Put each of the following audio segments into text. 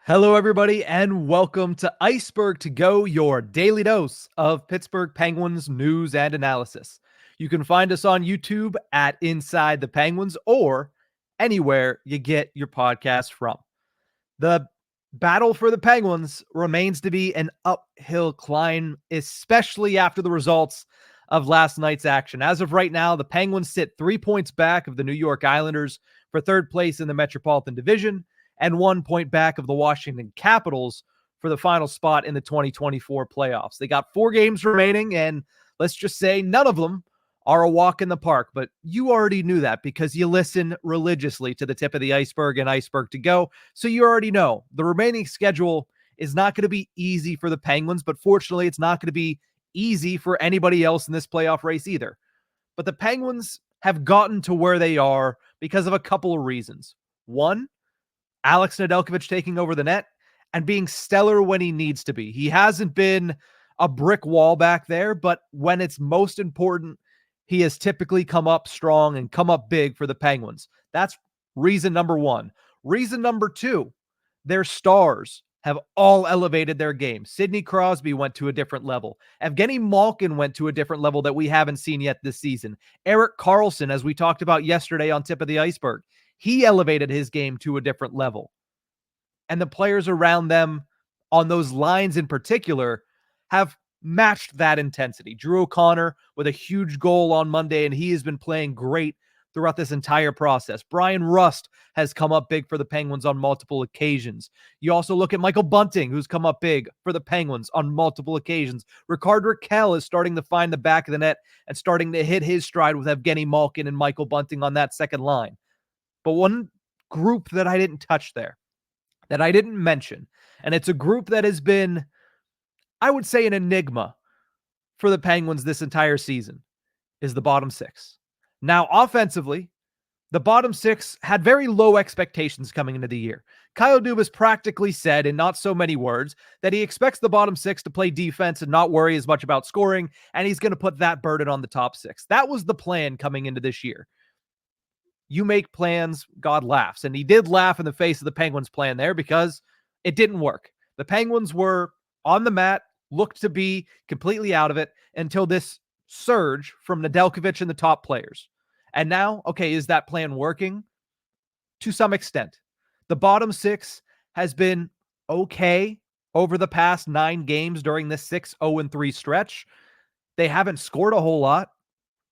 Hello, everybody, and welcome to Ice-Burgh To Go, your daily dose of Pittsburgh Penguins news and analysis. You can find us on YouTube at Inside the Penguins or anywhere you get your podcast from. The battle for the Penguins remains to be an uphill climb, especially after the results of last night's action. As of right now, the Penguins sit 3 points back of the New York Islanders for third place in the Metropolitan Division and 1 point back of the Washington Capitals for the final spot in the 2024 playoffs. They got 4 games remaining, and let's just say none of them are a walk in the park, but you already knew that because you listen religiously to the Tip of the Iceberg and Ice-Burgh To Go, so you already know the remaining schedule is not going to be easy for the Penguins, but fortunately it's not going to be easy for anybody else in this playoff race either. But the Penguins have gotten to where they are because of a couple of reasons. One, Alex Nedeljkovic taking over the net and being stellar when he needs to be. He hasn't been a brick wall back there, but when it's most important, he has typically come up strong and come up big for the Penguins. That's reason number one. Reason number two, their stars have all elevated their game. Sidney Crosby went to a different level. Evgeny Malkin went to a different level that we haven't seen yet this season. Erik Karlsson, as we talked about yesterday on Tip of the Iceberg, he elevated his game to a different level. And the players around them on those lines in particular have matched that intensity. Drew O'Connor with a huge goal on Monday, and he has been playing great throughout this entire process. Brian Rust has come up big for the Penguins on multiple occasions. You also look at Michael Bunting, who's come up big for the Penguins on multiple occasions. Rickard Rakell is starting to find the back of the net and starting to hit his stride with Evgeny Malkin and Michael Bunting on that second line. But one group that I didn't touch there, that I didn't mention, and it's a group that has been, I would say, an enigma for the Penguins this entire season, is the bottom six. Now, offensively, the bottom six had very low expectations coming into the year. Kyle Dubas practically said, in not so many words, that he expects the bottom six to play defense and not worry as much about scoring, and he's going to put that burden on the top six. That was the plan coming into this year. You make plans, God laughs. And he did laugh in the face of the Penguins' plan there because it didn't work. The Penguins were on the mat, looked to be completely out of it until this surge from Nedeljkovic and the top players. And now, okay, is that plan working? To some extent. The bottom six has been okay over the past 9 games during this 6-0-3 stretch. They haven't scored a whole lot.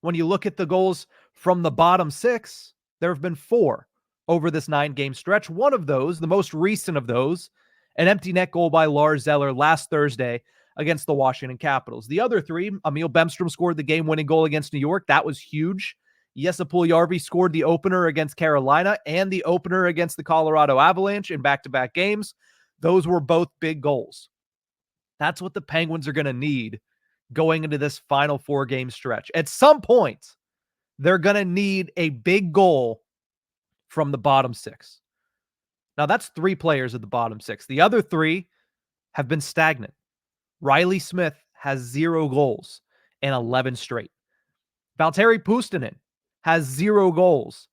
When you look at the goals from the bottom six, there have been 4 over this 9-game stretch. One of those, the most recent of those, an empty net goal by Lars Eller last Thursday against the Washington Capitals. The other 3, Emil Bemstrom scored the game-winning goal against New York. That was huge. Jesse Puljujarvi scored the opener against Carolina and the opener against the Colorado Avalanche in back-to-back games. Those were both big goals. That's what the Penguins are going to need going into this final 4-game stretch. At some point, they're going to need a big goal from the bottom six. Now, that's 3 players at the bottom six. The other 3 have been stagnant. Riley Smith has 0 goals in 11 straight. Valtteri Puustinen has 0 goals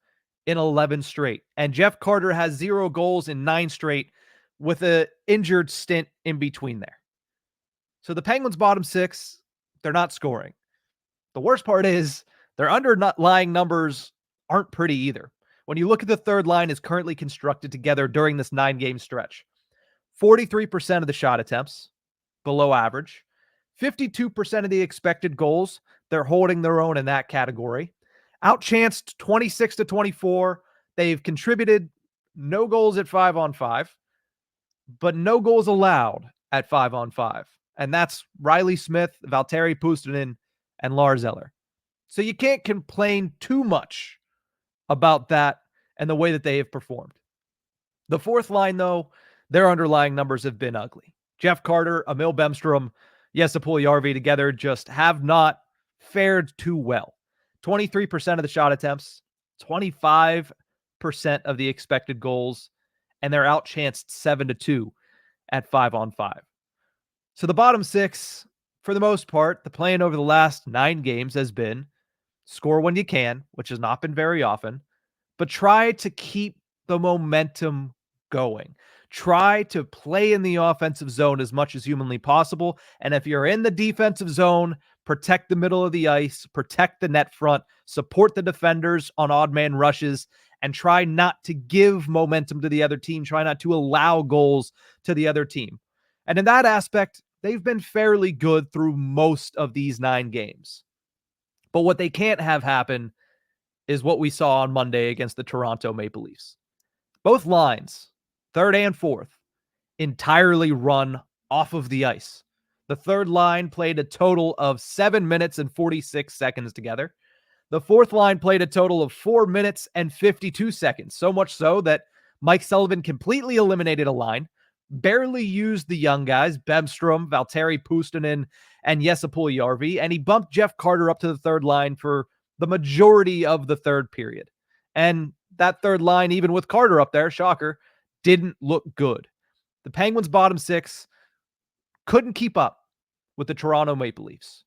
in 11 straight. And Jeff Carter has 0 goals in 9 straight with an injured stint in between there. So the Penguins' bottom six, they're not scoring. The worst part is their underlying numbers aren't pretty either. When you look at the third line is currently constructed together during this 9-game stretch, 43% of the shot attempts, below average. 52% of the expected goals, they're holding their own in that category. Outchanced 26-24. They've contributed no goals at 5-on-5, but no goals allowed at 5-on-5. And that's Riley Smith, Valtteri Puustinen, and Lars Eller. So you can't complain too much about that and the way that they have performed. The fourth line, though, their underlying numbers have been ugly. Jeff Carter, Emil Bemstrom, Jesse Puljujarvi together just have not fared too well. 23% of the shot attempts, 25% of the expected goals, and they're outchanced 7-2 at 5-on-5. So the bottom six, for the most part, the plan over the last 9 games has been score when you can, which has not been very often, but try to keep the momentum going. Try to play in the offensive zone as much as humanly possible. And if you're in the defensive zone, protect the middle of the ice, protect the net front, support the defenders on odd man rushes, and try not to give momentum to the other team. Try not to allow goals to the other team. And in that aspect, they've been fairly good through most of these 9 games. But what they can't have happen is what we saw on Monday against the Toronto Maple Leafs. Both lines, third and fourth, entirely run off of the ice. The third line played a total of 7 minutes and 46 seconds together. The fourth line played a total of 4 minutes and 52 seconds, so much so that Mike Sullivan completely eliminated a line, barely used the young guys, Bemstrom, Valtteri Puustinen, and Jesse Puljujärvi, and he bumped Jeff Carter up to the third line for the majority of the third period. And that third line, even with Carter up there, shocker, didn't look good. The Penguins' bottom 6 couldn't keep up with the Toronto Maple Leafs.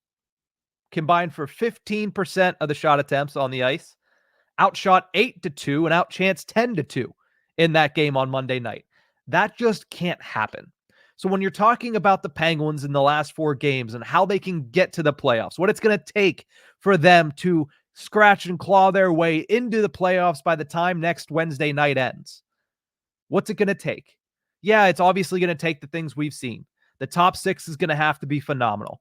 Combined for 15% of the shot attempts on the ice, outshot 8-2 and outchanced 10-2 in that game on Monday night. That just can't happen. So when you're talking about the Penguins in the last 4 games and how they can get to the playoffs, what it's going to take for them to scratch and claw their way into the playoffs by the time next Wednesday night ends, what's it going to take? Yeah, it's obviously going to take the things we've seen. The top 6 is going to have to be phenomenal.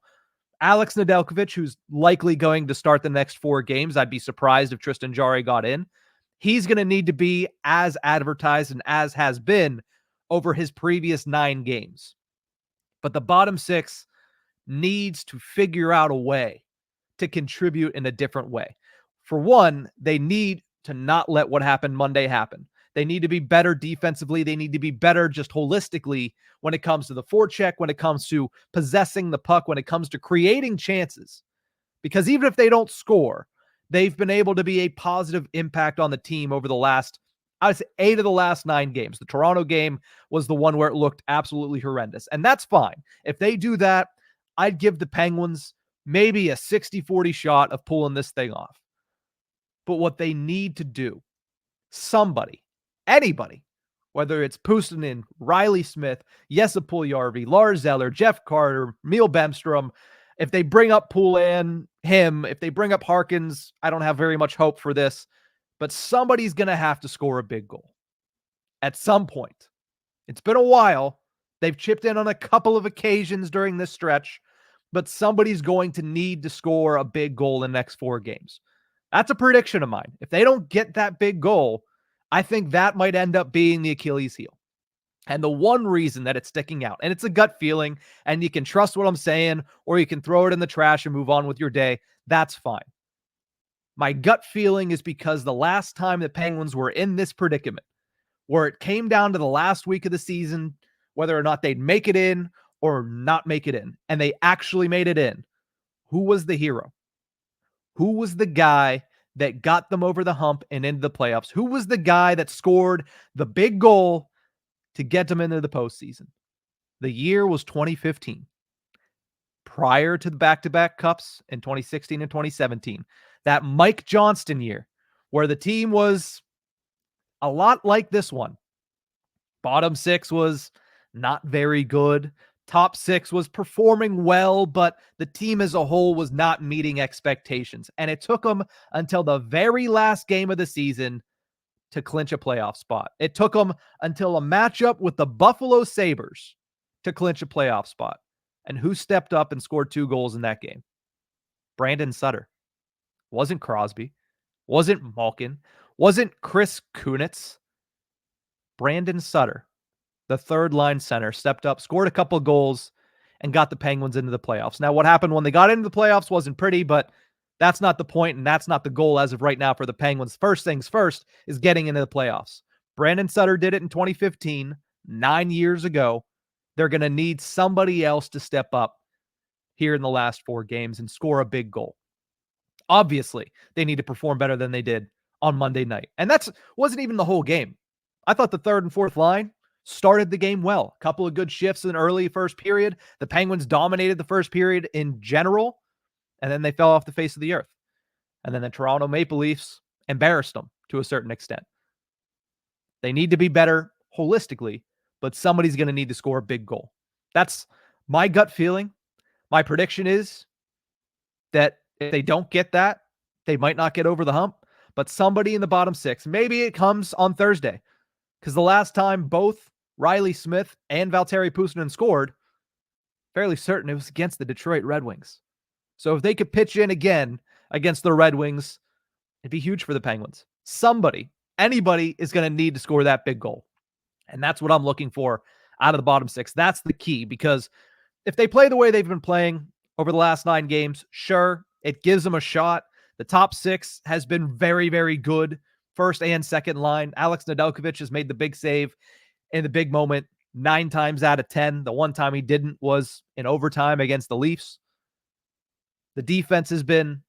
Alex Nedeljkovic, who's likely going to start the next 4 games. I'd be surprised if Tristan Jarry got in. He's going to need to be as advertised and as has been over his previous 9 games. But the bottom 6 needs to figure out a way to contribute in a different way. For one, they need to not let what happened Monday happen. They need to be better defensively. They need to be better just holistically when it comes to the forecheck, when it comes to possessing the puck, when it comes to creating chances. Because even if they don't score, they've been able to be a positive impact on the team over the last, I would say, 8 of the last 9 games. The Toronto game was the one where it looked absolutely horrendous. And that's fine. If they do that, I'd give the Penguins maybe a 60-40 shot of pulling this thing off. But what they need to do, somebody, anybody, whether it's Puustinen, Riley Smith, Jesse Puljujärvi, Lars Eller, Jeff Carter, Emil Bemstrom, if they bring up Poulin, if they bring up Harkins, I don't have very much hope for this, but somebody's going to have to score a big goal at some point. It's been a while. They've chipped in on a couple of occasions during this stretch, but somebody's going to need to score a big goal in the next 4 games. That's a prediction of mine. If they don't get that big goal, I think that might end up being the Achilles heel. And the one reason that it's sticking out, and it's a gut feeling, and you can trust what I'm saying, or you can throw it in the trash and move on with your day, that's fine. My gut feeling is because the last time the Penguins were in this predicament, where it came down to the last week of the season, whether or not they'd make it in or not make it in, and they actually made it in, who was the hero? Who was the guy that got them over the hump and into the playoffs? Who was the guy that scored the big goal to get them into the postseason? The year was 2015. Prior to the back-to-back cups in 2016 and 2017. That Mike Johnston year, where the team was a lot like this one. Bottom 6 was not very good. Top 6 was performing well, but the team as a whole was not meeting expectations. And it took them until the very last game of the season to clinch a playoff spot. It took them until a matchup with the Buffalo Sabres to clinch a playoff spot. And who stepped up and scored 2 goals in that game? Brandon Sutter. Wasn't Crosby. Wasn't Malkin. Wasn't Chris Kunitz. Brandon Sutter, the third line center, stepped up, scored a couple of goals, and got the Penguins into the playoffs. Now, what happened when they got into the playoffs wasn't pretty, but that's not the point, and that's not the goal as of right now for the Penguins. First things first is getting into the playoffs. Brandon Sutter did it in 2015, 9 years ago. They're going to need somebody else to step up here in the last 4 games and score a big goal. Obviously, they need to perform better than they did on Monday night. And that wasn't even the whole game. I thought the third and fourth line started the game well. A couple of good shifts in the early first period. The Penguins dominated the first period in general, and then they fell off the face of the earth. And then the Toronto Maple Leafs embarrassed them to a certain extent. They need to be better holistically, but somebody's going to need to score a big goal. That's my gut feeling. My prediction is that if they don't get that, they might not get over the hump, but somebody in the bottom six, maybe it comes on Thursday, because the last time both Riley Smith and Valtteri Puustinen scored, fairly certain it was against the Detroit Red Wings. So if they could pitch in again against the Red Wings, it'd be huge for the Penguins. Anybody is going to need to score that big goal. And that's what I'm looking for out of the bottom six. That's the key, because if they play the way they've been playing over the last 9 games, sure, it gives them a shot. The top 6 has been very, very good, first and second line. Alex Nedeljkovic has made the big save in the big moment 9 times out of 10. The one time he didn't was in overtime against the Leafs. The defense has been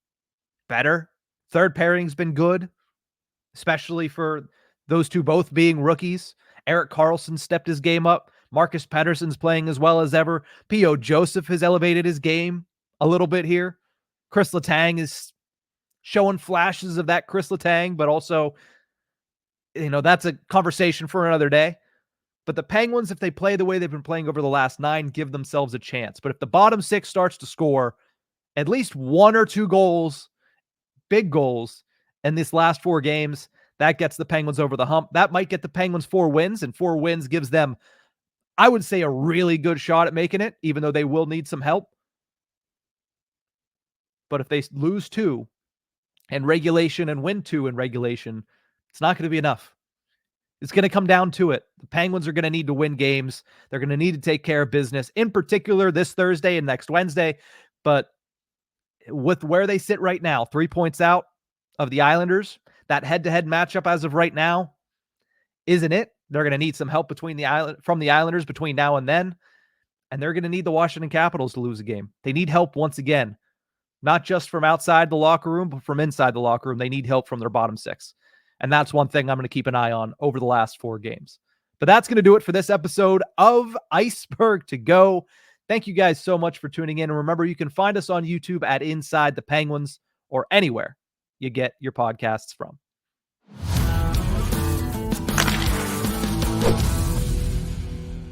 better. Third pairing's been good, especially for those two both being rookies. Erik Karlsson stepped his game up. Marcus Pettersson's playing as well as ever. P.O. Joseph has elevated his game a little bit here. Chris Letang is showing flashes of that Chris Letang, but also, that's a conversation for another day. But the Penguins, if they play the way they've been playing over the last 9, give themselves a chance. But if the bottom 6 starts to score at least 1 or 2 goals, big goals, in this last 4 games, that gets the Penguins over the hump. That might get the Penguins 4 wins, and 4 wins gives them, I would say, a really good shot at making it, even though they will need some help. But if they lose 2 in regulation and win 2 in regulation, it's not going to be enough. It's going to come down to it. The Penguins are going to need to win games. They're going to need to take care of business, in particular this Thursday and next Wednesday. But with where they sit right now, 3 points out of the Islanders, that head-to-head matchup as of right now isn't it. They're going to need some help from the Islanders between now and then, and they're going to need the Washington Capitals to lose a game. They need help once again, not just from outside the locker room, but from inside the locker room. They need help from their bottom 6, and that's one thing I'm going to keep an eye on over the last 4 games. But that's going to do it for this episode of Ice-Burgh To Go. Thank you guys so much for tuning in, and remember, you can find us on YouTube at Inside the Penguins or anywhere you get your podcasts from.